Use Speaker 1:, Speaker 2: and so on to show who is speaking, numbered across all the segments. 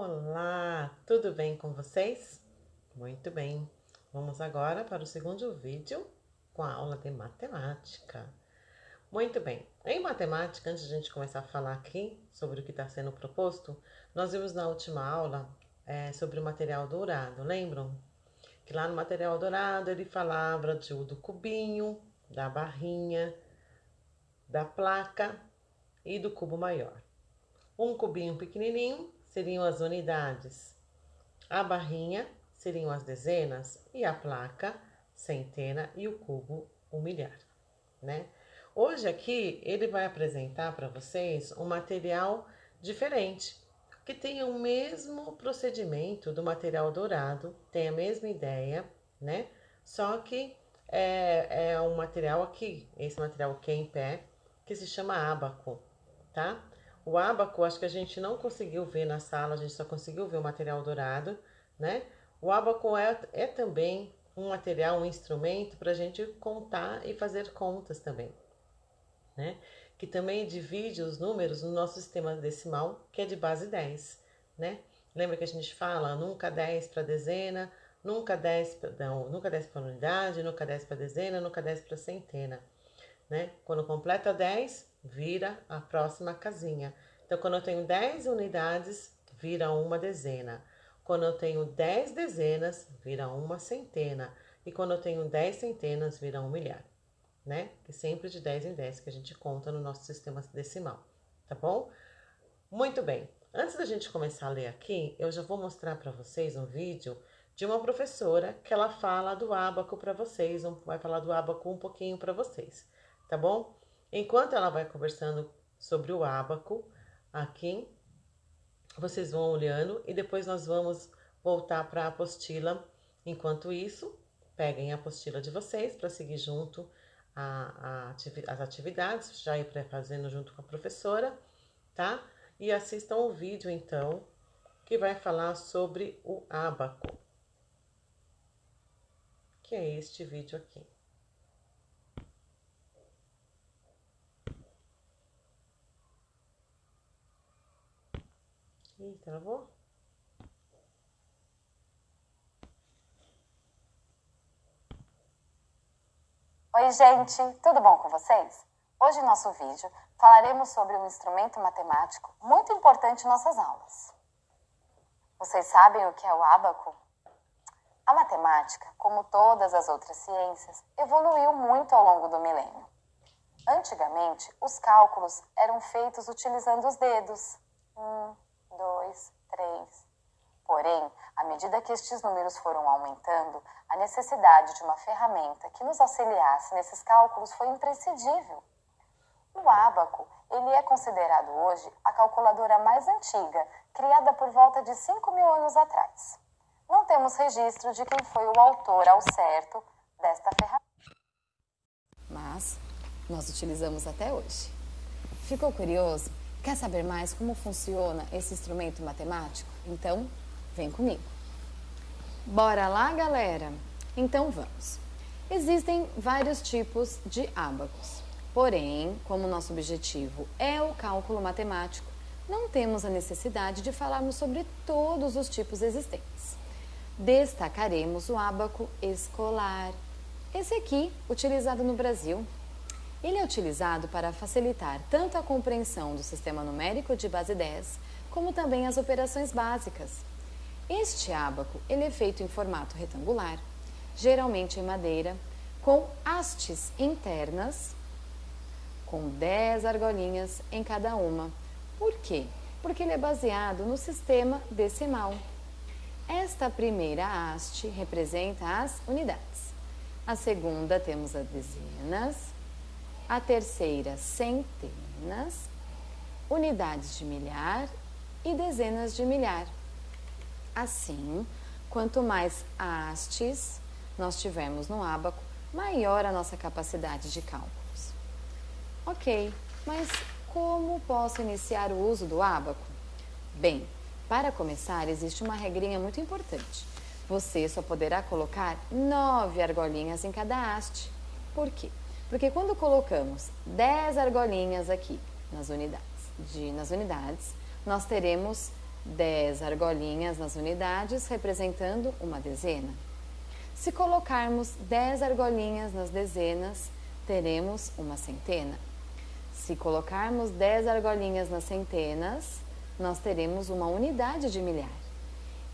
Speaker 1: Olá, tudo bem com vocês? Muito bem. Vamos agora para o segundo vídeo com a aula de matemática. Muito bem. Em matemática, antes de a gente começar a falar aqui sobre o que está sendo proposto, nós vimos na última aula sobre o material dourado, lembram? Que lá no material dourado ele falava do cubinho, da barrinha, da placa e do cubo maior. Um cubinho pequenininho seriam as unidades, a barrinha seriam as dezenas e a placa, centena e o cubo, o milhar, né? Hoje aqui ele vai apresentar para vocês um material diferente, que tem o mesmo procedimento do material dourado, tem a mesma ideia, né? Só que é um material aqui, esse material aqui é em pé, que se chama ábaco, tá? O ábaco, acho que a gente não conseguiu ver na sala, a gente só conseguiu ver o material dourado, né? O ábaco é também um material, um instrumento para a gente contar e fazer contas também, né? Que também divide os números no nosso sistema decimal, que é de base 10, né? Lembra que a gente fala nunca 10 para dezena, nunca 10 para unidade, nunca 10 para dezena, nunca 10 para centena, né? Quando completa 10, vira a próxima casinha. Então, quando eu tenho 10 unidades, vira uma dezena. Quando eu tenho 10 dezenas, vira uma centena. E quando eu tenho 10 centenas, vira um milhar, né? Que sempre de 10 em 10 que a gente conta no nosso sistema decimal, tá bom? Muito bem. Antes da gente começar a ler aqui, eu já vou mostrar para vocês um vídeo de uma professora que ela fala do ábaco para vocês, vai falar do ábaco um pouquinho para vocês, tá bom? Enquanto ela vai conversando sobre o ábaco, aqui, vocês vão olhando e depois nós vamos voltar para a apostila. Enquanto isso, peguem a apostila de vocês para seguir junto as atividades, já ir fazendo junto com a professora, tá? E assistam o vídeo, então, que vai falar sobre o ábaco, que é este vídeo aqui. Ih, travou?
Speaker 2: Oi, gente, tudo bom com vocês? Hoje, em nosso vídeo, falaremos sobre um instrumento matemático muito importante em nossas aulas. Vocês sabem o que é o ábaco? A matemática, como todas as outras ciências, evoluiu muito ao longo do milênio. Antigamente, os cálculos eram feitos utilizando os dedos. 2, 3. Porém, à medida que estes números foram aumentando, a necessidade de uma ferramenta que nos auxiliasse nesses cálculos foi imprescindível. O ábaco, ele é considerado hoje a calculadora mais antiga, criada por volta de 5.000 anos atrás. Não temos registro de quem foi o autor ao certo desta ferramenta,
Speaker 3: mas nós utilizamos até hoje. Ficou curioso? Quer saber mais como funciona esse instrumento matemático? Então, vem comigo. Bora lá, galera? Então vamos. Existem vários tipos de ábacos. Porém, como nosso objetivo é o cálculo matemático, não temos a necessidade de falarmos sobre todos os tipos existentes. Destacaremos o ábaco escolar. Esse aqui, utilizado no Brasil. Ele é utilizado para facilitar tanto a compreensão do sistema numérico de base 10, como também as operações básicas. Este ábaco ele é feito em formato retangular, geralmente em madeira, com hastes internas, com 10 argolinhas em cada uma. Por quê? Porque ele é baseado no sistema decimal. Esta primeira haste representa as unidades. A segunda temos as dezenas, a terceira centenas, unidades de milhar e dezenas de milhar. Assim, quanto mais hastes nós tivermos no ábaco, maior a nossa capacidade de cálculos. Ok, mas como posso iniciar o uso do ábaco? Bem, para começar, existe uma regrinha muito importante. Você só poderá colocar 9 argolinhas em cada haste. Por quê? Porque quando colocamos 10 argolinhas aqui nas unidades, nós teremos 10 argolinhas nas unidades, representando uma dezena. Se colocarmos 10 argolinhas nas dezenas, teremos uma centena. Se colocarmos 10 argolinhas nas centenas, nós teremos uma unidade de milhar.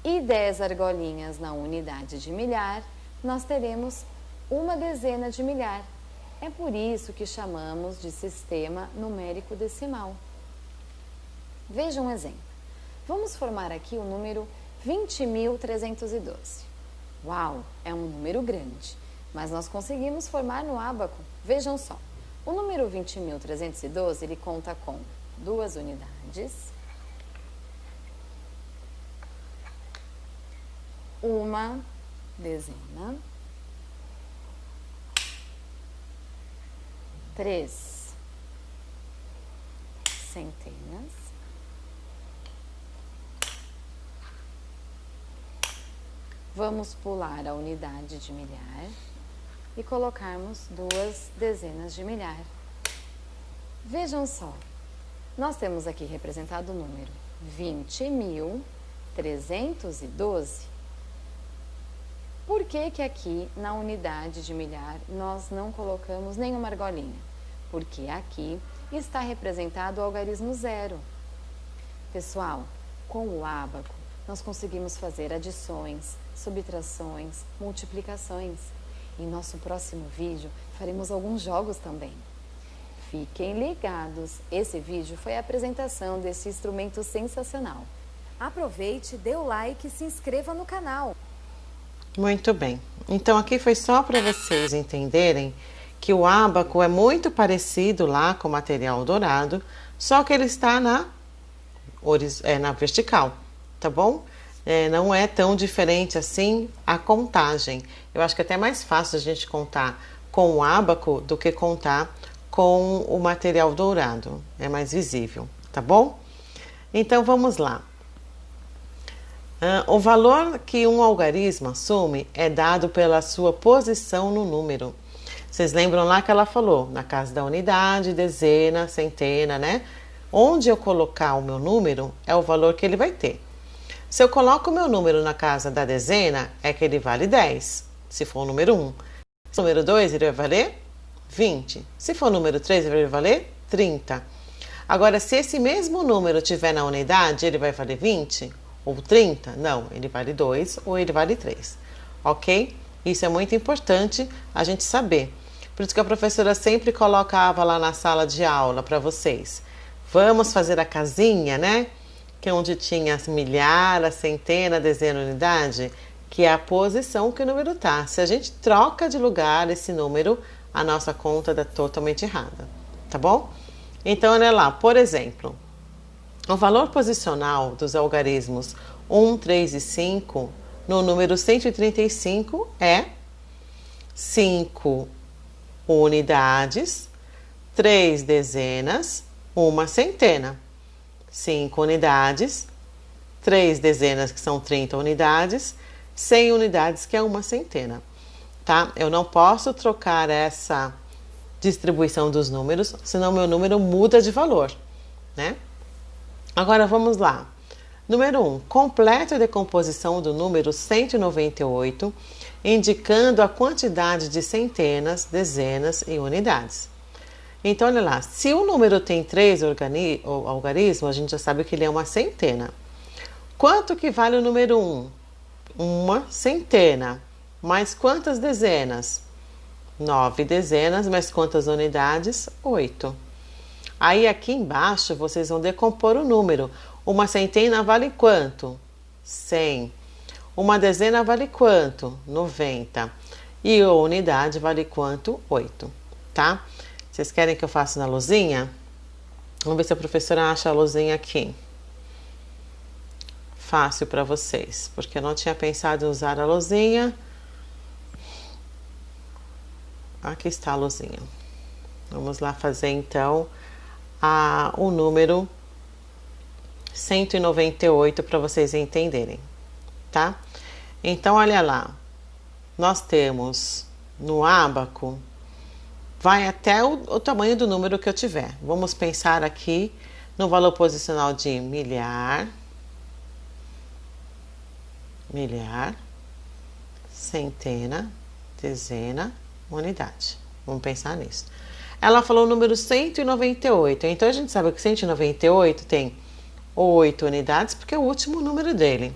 Speaker 3: E 10 argolinhas na unidade de milhar, nós teremos uma dezena de milhar. É por isso que chamamos de sistema numérico decimal. Veja um exemplo. Vamos formar aqui o número 20.312. Uau, é um número grande, mas nós conseguimos formar no ábaco. Vejam só, o número 20.312, ele conta com 2 unidades, uma dezena, 3 centenas, vamos pular a unidade de milhar e colocarmos 2 dezenas de milhar. Vejam só, nós temos aqui representado o número 20.312. Por que aqui na unidade de milhar nós não colocamos nenhuma argolinha? Porque aqui está representado o algarismo zero. Pessoal, com o ábaco nós conseguimos fazer adições, subtrações, multiplicações. Em nosso próximo vídeo faremos alguns jogos também. Fiquem ligados, esse vídeo foi a apresentação desse instrumento sensacional. Aproveite, dê o like e se inscreva no canal.
Speaker 1: Muito bem, então aqui foi só para vocês entenderem que o ábaco é muito parecido lá com o material dourado, só que ele está na vertical, tá bom? Não é tão diferente assim a contagem. Eu acho que é até mais fácil a gente contar com o ábaco do que contar com o material dourado. É mais visível, tá bom? Então vamos lá. O valor que um algarismo assume é dado pela sua posição no número. Vocês lembram lá que ela falou, na casa da unidade, dezena, centena, né? Onde eu colocar o meu número é o valor que ele vai ter. Se eu coloco o meu número na casa da dezena, é que ele vale 10, se for o número 1. Se for o número 2, ele vai valer 20. Se for o número 3, ele vai valer 30. Agora, se esse mesmo número estiver na unidade, ele vai valer 20 ou 30? Não, ele vale 2 ou ele vale 3. Ok? Isso é muito importante a gente saber. Por isso que a professora sempre colocava lá na sala de aula para vocês. Vamos fazer a casinha, né? Que é onde tinha as milhar, a centena, a dezena, a unidade, que é a posição que o número está. Se a gente troca de lugar esse número, a nossa conta dá totalmente errada, tá bom? Então, olha lá, por exemplo, o valor posicional dos algarismos 1, 3 e 5 no número 135 é 5 unidades, 3 dezenas, 1 centena. 5 unidades, 3 dezenas, que são 30 unidades, 100 unidades, que é 1 centena, tá? Eu não posso trocar essa distribuição dos números, senão meu número muda de valor, né? Agora vamos lá. Número 1. Complete a decomposição do número 198, indicando a quantidade de centenas, dezenas e unidades. Então, olha lá, se o número tem 3 algarismos, a gente já sabe que ele é 1 centena. Quanto que vale o número 1? 1 centena. Mais quantas dezenas? 9 dezenas, mais quantas unidades? 8. Aí, aqui embaixo, vocês vão decompor o número. 1 centena vale quanto? 100. 1 dezena vale quanto? 90. E a unidade vale quanto? 8, tá? Vocês querem que eu faça na lousinha? Vamos ver se a professora acha a lousinha aqui. Fácil para vocês, porque eu não tinha pensado em usar a lousinha. Aqui está a lousinha. Vamos lá fazer então o número 198 para vocês entenderem, tá? Então, olha lá. Nós temos no ábaco, vai até o tamanho do número que eu tiver. Vamos pensar aqui no valor posicional de milhar, milhar, centena, dezena, unidade. Vamos pensar nisso. Ela falou o número 198. Então, a gente sabe que 198 tem 8 unidades, porque é o último número dele.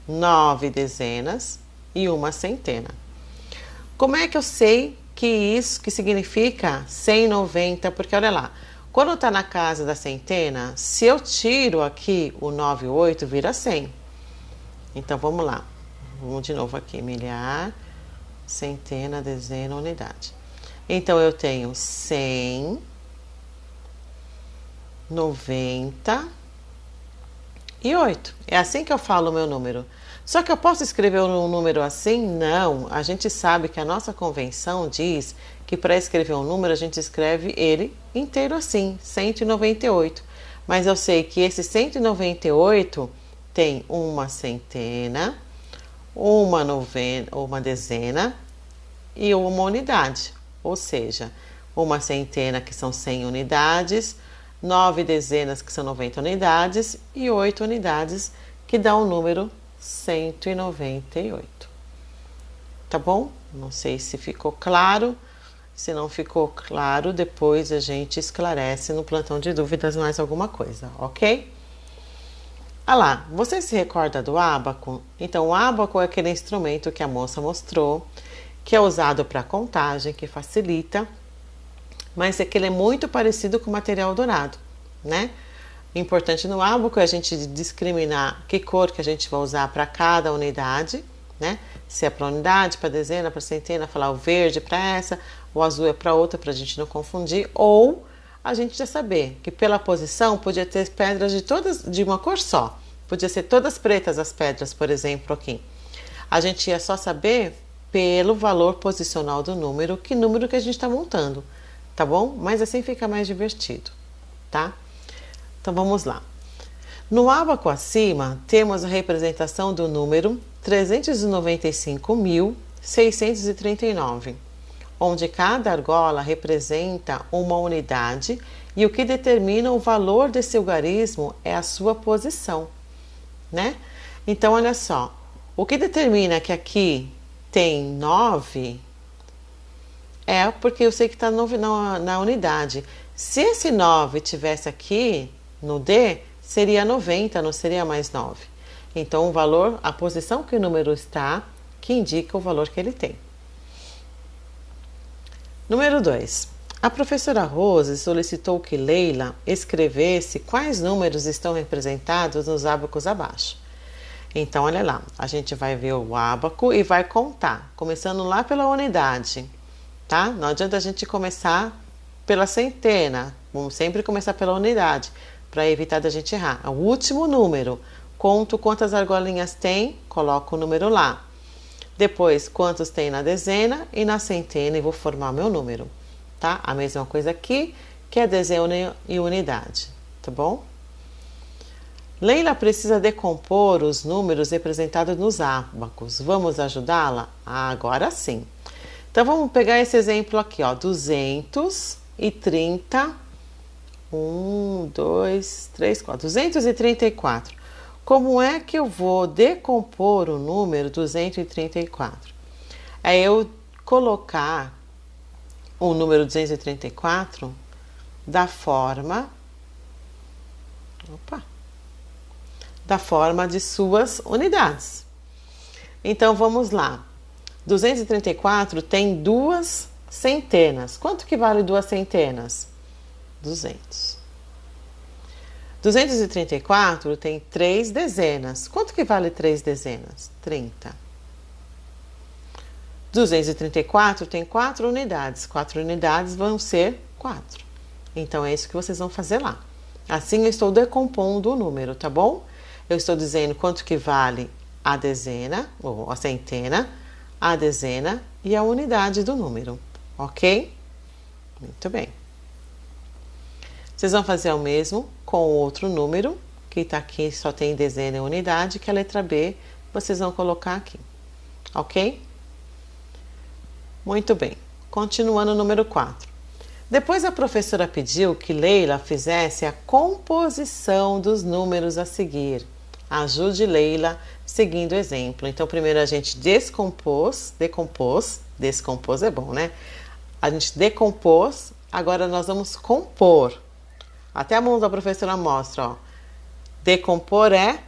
Speaker 1: 9 dezenas e uma centena. Como é que eu sei que isso que significa 190? Porque, olha lá, quando está na casa da centena, se eu tiro aqui o 9 e o 8, vira 100. Então, vamos lá. Vamos de novo aqui. Milhar, centena, dezena, unidade. Então, eu tenho 100, 90 e 8. É assim que eu falo o meu número. Só que eu posso escrever um número assim? Não. A gente sabe que a nossa convenção diz que para escrever um número a gente escreve ele inteiro assim, 198. Mas eu sei que esse 198 tem uma centena, uma dezena e uma unidade. Ou seja, uma centena que são 100 unidades, 9 dezenas que são 90 unidades e 8 unidades que dá o número 198. Tá bom? Não sei se ficou claro. Se não ficou claro, depois a gente esclarece no plantão de dúvidas mais alguma coisa, ok? Ah lá, você se recorda do ábaco? Então, o ábaco é aquele instrumento que a moça mostrou, que é usado para contagem, que facilita, mas é que ele é muito parecido com o material dourado, né? O importante no ábaco é a gente discriminar que cor que a gente vai usar para cada unidade, né? Se é para unidade, para dezena, para centena, falar o verde para essa, o azul é para outra, para a gente não confundir, ou a gente já saber que pela posição podia ter pedras de uma cor só, podia ser todas pretas as pedras, por exemplo, aqui. A gente ia só saber pelo valor posicional do número, que número que a gente está montando, tá bom? Mas assim fica mais divertido, tá? Então vamos lá. No ábaco acima, temos a representação do número 395.639, onde cada argola representa uma unidade e o que determina o valor desse algarismo é a sua posição, né? Então, olha só, o que determina que aqui tem 9 é porque eu sei que está na unidade. Se esse 9 tivesse aqui no D, seria 90, não seria mais 9. Então, o valor, a posição que o número está, que indica o valor que ele tem. Número 2. A professora Rose solicitou que Leila escrevesse quais números estão representados nos ábacos abaixo. Então, olha lá, a gente vai ver o ábaco e vai contar, começando lá pela unidade, tá? Não adianta a gente começar pela centena, vamos sempre começar pela unidade, para evitar da gente errar. O último número, conto quantas argolinhas tem, coloco o número lá. Depois, quantos tem na dezena e na centena e vou formar meu número, tá? A mesma coisa aqui, que é dezena e unidade, tá bom? Leila precisa decompor os números representados nos ábacos. Vamos ajudá-la? Agora sim. Então, vamos pegar esse exemplo aqui, ó, 230, 1, 2, 3, 4, 234. Como é que eu vou decompor o número 234? É eu colocar o número 234 da forma de suas unidades. Então, vamos lá. 234 tem 2 centenas. Quanto que vale 2 centenas? 200. 234 tem 3 dezenas. Quanto que vale 3 dezenas? 30. 234 tem 4 unidades. 4 unidades vão ser 4. Então, é isso que vocês vão fazer lá. Assim, eu estou decompondo o número, tá bom? Eu estou dizendo quanto que vale a dezena, ou a centena, a dezena e a unidade do número, ok? Muito bem. Vocês vão fazer o mesmo com o outro número, que está aqui, só tem dezena e unidade, que é a letra B, vocês vão colocar aqui, ok? Muito bem. Continuando o número 4. Depois a professora pediu que Leila fizesse a composição dos números a seguir. Ajude Leila seguindo o exemplo. Então, primeiro a gente decompôs é bom, né? A gente decompôs, agora nós vamos compor. Até a mão da professora mostra, ó. Decompor é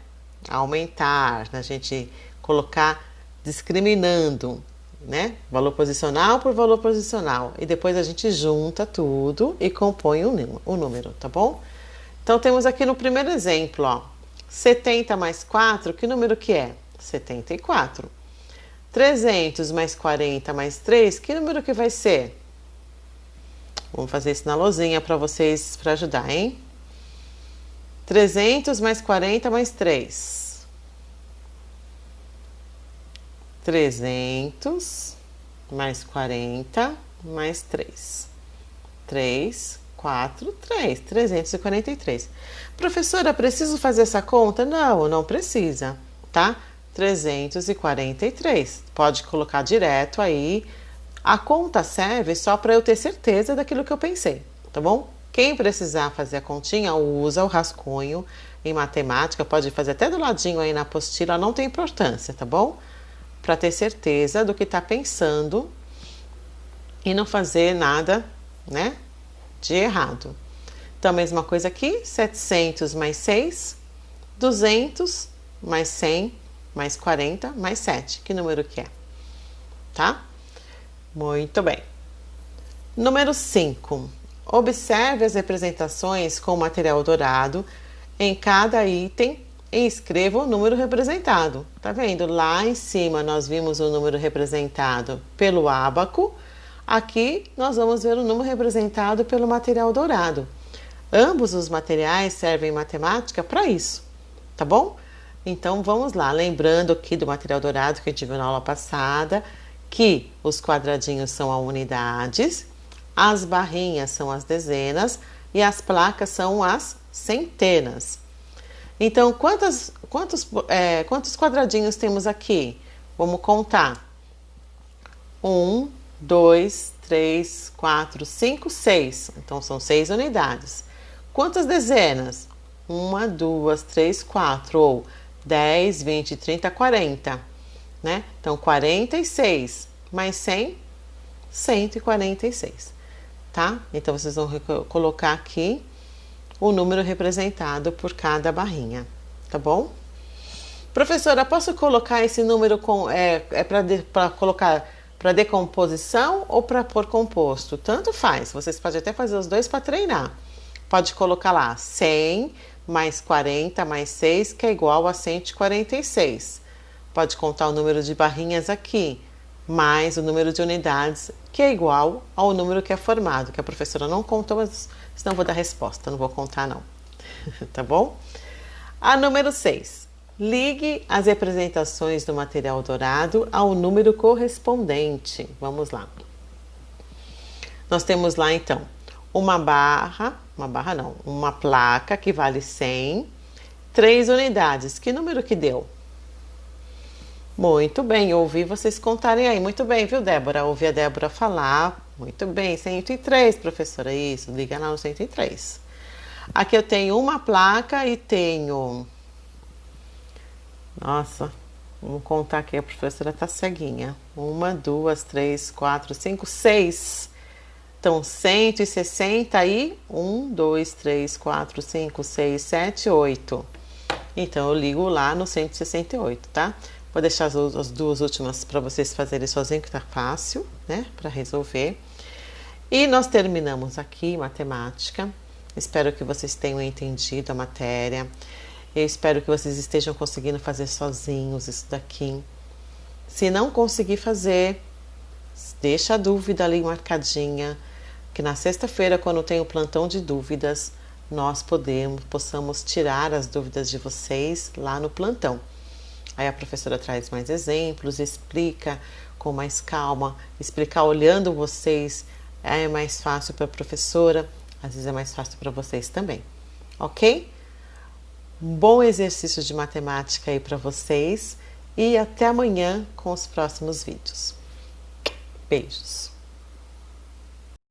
Speaker 1: aumentar, a gente colocar discriminando, né? Valor posicional por valor posicional. E depois a gente junta tudo e compõe o número, tá bom? Então, temos aqui no primeiro exemplo, ó. 70 mais 4, que número que é? 74. 300 mais 40 mais 3, que número que vai ser? Vamos fazer isso na lousinha para vocês, para ajudar, hein? 300 mais 40 mais 3. 300 mais 40 mais 3. 3, 4, 3. 343. Professora, preciso fazer essa conta? Não, não precisa, tá? 343. Pode colocar direto aí. A conta serve só para eu ter certeza daquilo que eu pensei, tá bom? Quem precisar fazer a continha, usa o rascunho em matemática. Pode fazer até do ladinho aí na apostila, não tem importância, tá bom? Para ter certeza do que está pensando e não fazer nada, né, de errado. Então, a mesma coisa aqui, 700 mais 6, 200 mais 100 mais 40 mais 7. Que número que é? Tá? Muito bem. Número 5. Observe as representações com material dourado em cada item e escreva o número representado. Tá vendo? Lá em cima nós vimos o número representado pelo ábaco. Aqui nós vamos ver o número representado pelo material dourado. Ambos os materiais servem em matemática para isso, tá bom? Então vamos lá, lembrando aqui do material dourado que a gente viu na aula passada, que os quadradinhos são as unidades, as barrinhas são as dezenas e as placas são as centenas. Então, quantos quadradinhos temos aqui? Vamos contar. 1, 2, 3, 4, 5, 6. Então, são 6 unidades. Quantas dezenas? 1, 2, 3, 4. Ou 10, 20, 30, 40. Né? Então, 46 mais 100, 146. Tá? Então, vocês vão colocar aqui o número representado por cada barrinha. Tá bom? Professora, posso colocar esse número para colocar para decomposição ou para pôr composto? Tanto faz. Vocês podem até fazer os dois para treinar. Pode colocar lá 100 mais 40 mais 6, que é igual a 146. Pode contar o número de barrinhas aqui, mais o número de unidades, que é igual ao número que é formado, que a professora não contou, mas senão eu vou dar resposta, não vou contar não. Tá bom? A número 6. Ligue as representações do material dourado ao número correspondente. Vamos lá. Nós temos lá, então, uma placa que vale 100, 3 unidades. Que número que deu? Muito bem, eu ouvi vocês contarem aí. Muito bem, viu, Débora? Ouvi a Débora falar. Muito bem, 103, professora. Isso, liga lá no 103. Aqui eu tenho uma placa e tenho... Nossa, vamos contar aqui, a professora tá ceguinha. 1, 2, 3, 4, 5, 6. Então, 160 e 1, 2, 3, 4, 5, 6, 7, 8. Então, eu ligo lá no 168, tá? Vou deixar as duas últimas para vocês fazerem sozinho, que tá fácil, né? Para resolver. E nós terminamos aqui matemática. Espero que vocês tenham entendido a matéria. Eu espero que vocês estejam conseguindo fazer sozinhos isso daqui. Se não conseguir fazer, deixa a dúvida ali marcadinha, que na sexta-feira, quando tem o plantão de dúvidas, nós possamos tirar as dúvidas de vocês lá no plantão. Aí a professora traz mais exemplos, explica com mais calma, explicar olhando vocês é mais fácil para a professora, às vezes é mais fácil para vocês também, ok? Um bom exercício de matemática aí para vocês e até amanhã com os próximos vídeos. Beijos!